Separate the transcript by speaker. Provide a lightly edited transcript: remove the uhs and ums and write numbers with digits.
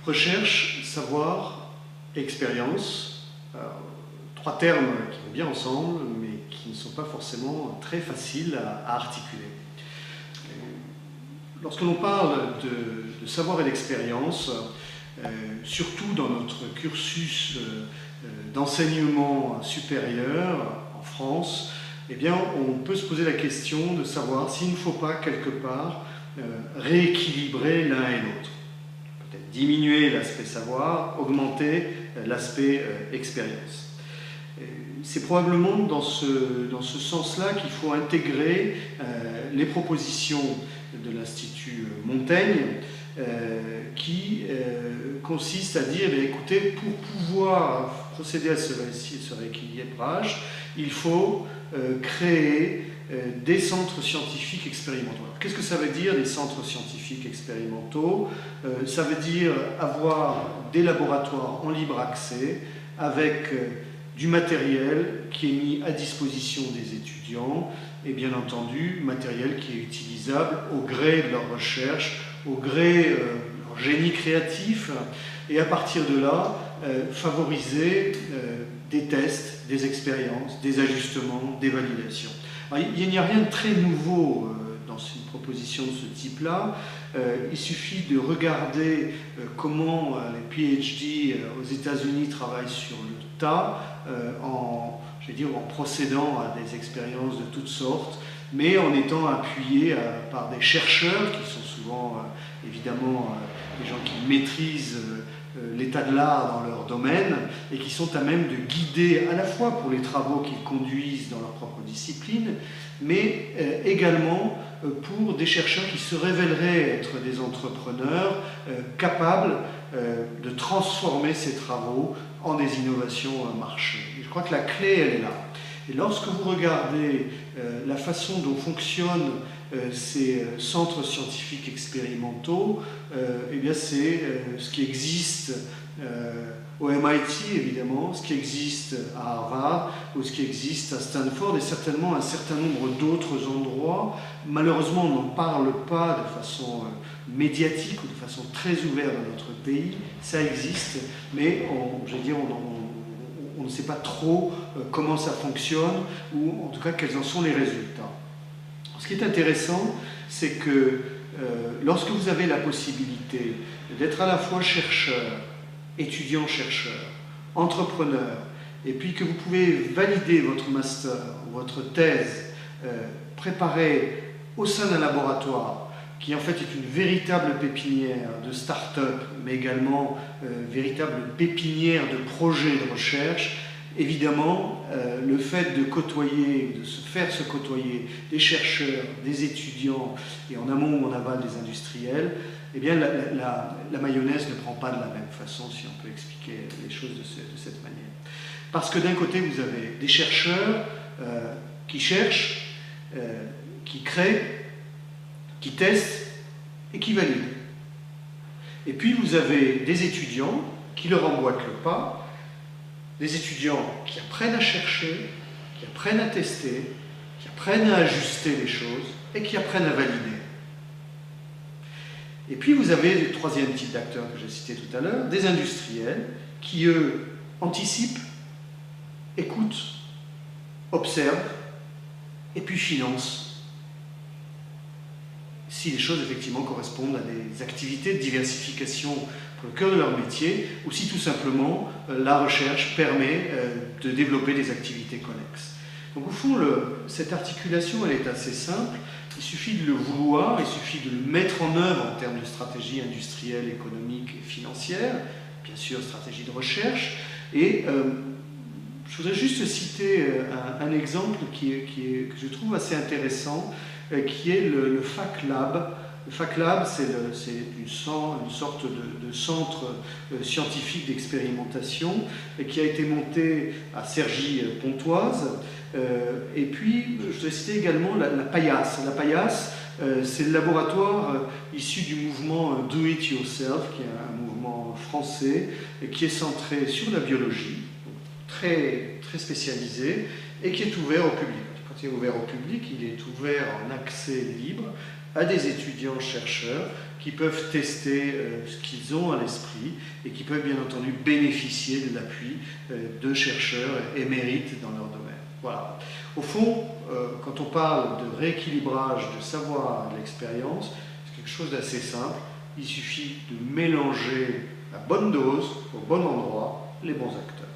Speaker 1: Recherche, savoir, expérience. Alors, trois termes qui vont bien ensemble, mais qui ne sont pas forcément très faciles à articuler. Lorsque l'on parle de savoir et d'expérience, surtout dans notre cursus d'enseignement supérieur en France, eh bien, on peut se poser la question de savoir s'il ne faut pas quelque part rééquilibrer l'un et l'autre. Peut-être diminuer l'aspect savoir, augmenter l'aspect expérience. C'est probablement dans ce sens-là qu'il faut intégrer les propositions de l'Institut Montaigne qui consiste à dire, écoutez, pour pouvoir procéder à ce rééquilibrage, il faut créer des centres scientifiques expérimentaux. Qu'est-ce que ça veut dire, des centres scientifiques expérimentaux? Ça veut dire avoir des laboratoires en libre accès avec du matériel qui est mis à disposition des étudiants et bien entendu matériel qui est utilisable au gré de leur recherche, au gré de leur génie créatif, et à partir de là favoriser des tests, des expériences, des ajustements, des validations. Alors, il n'y a rien de très nouveau dans une proposition de ce type-là. Il suffit de regarder comment les PhD aux États-Unis travaillent sur le tas, en procédant à des expériences de toutes sortes, mais en étant appuyés par des chercheurs qui sont souvent évidemment des gens qui maîtrisent l'état de l'art dans leur domaine et qui sont à même de guider à la fois pour les travaux qu'ils conduisent dans leur propre discipline, mais également pour des chercheurs qui se révéleraient être des entrepreneurs capables de transformer ces travaux en des innovations marché. Et je crois que la clé, elle est là. Et lorsque vous regardez la façon dont fonctionnent ces centres scientifiques expérimentaux, eh bien c'est ce qui existe au MIT, évidemment, ce qui existe à Harvard, ou ce qui existe à Stanford, et certainement un certain nombre d'autres endroits. Malheureusement, on n'en parle pas de façon médiatique ou de façon très ouverte dans notre pays. Ça existe, mais on ne sait pas trop comment ça fonctionne, ou en tout cas quels en sont les résultats. Ce qui est intéressant, c'est que lorsque vous avez la possibilité d'être à la fois chercheur, étudiant-chercheur, entrepreneur, et puis que vous pouvez valider votre master, votre thèse, préparée au sein d'un laboratoire, qui en fait est une véritable pépinière de start-up, mais également véritable pépinière de projets de recherche. Évidemment, le fait de côtoyer, de se faire se côtoyer des chercheurs, des étudiants, et en amont ou en aval des industriels, eh bien la mayonnaise ne prend pas de la même façon, si on peut expliquer les choses de cette manière. Parce que d'un côté, vous avez des chercheurs qui cherchent, qui créent, qui testent et qui valident. Et puis vous avez des étudiants qui leur emboîtent le pas, des étudiants qui apprennent à chercher, qui apprennent à tester, qui apprennent à ajuster les choses et qui apprennent à valider. Et puis vous avez le troisième type d'acteurs que j'ai cité tout à l'heure, des industriels qui, eux, anticipent, écoutent, observent et puis financent si les choses effectivement correspondent à des activités de diversification pour le cœur de leur métier, ou si tout simplement la recherche permet de développer des activités connexes. Donc au fond, cette articulation, elle est assez simple. Il suffit de le vouloir, il suffit de le mettre en œuvre en termes de stratégie industrielle, économique et financière, bien sûr stratégie de recherche. Et je voudrais juste citer un exemple que je trouve assez intéressant, qui est le FacLab. Le FacLab, c'est une sorte de centre scientifique d'expérimentation qui a été monté à Cergy-Pontoise. Et puis, je voudrais citer également la Paillasse. La Paillasse, c'est le laboratoire issu du mouvement Do It Yourself, qui est un mouvement français et qui est centré sur la biologie, très, très spécialisé, et qui est ouvert au public. est ouvert au public, il est ouvert en accès libre à des étudiants-chercheurs qui peuvent tester ce qu'ils ont à l'esprit et qui peuvent bien entendu bénéficier de l'appui de chercheurs émérites dans leur domaine. Voilà. Au fond, quand on parle de rééquilibrage de savoir et de l'expérience, c'est quelque chose d'assez simple. Il suffit de mélanger à bonne dose, au bon endroit, les bons acteurs.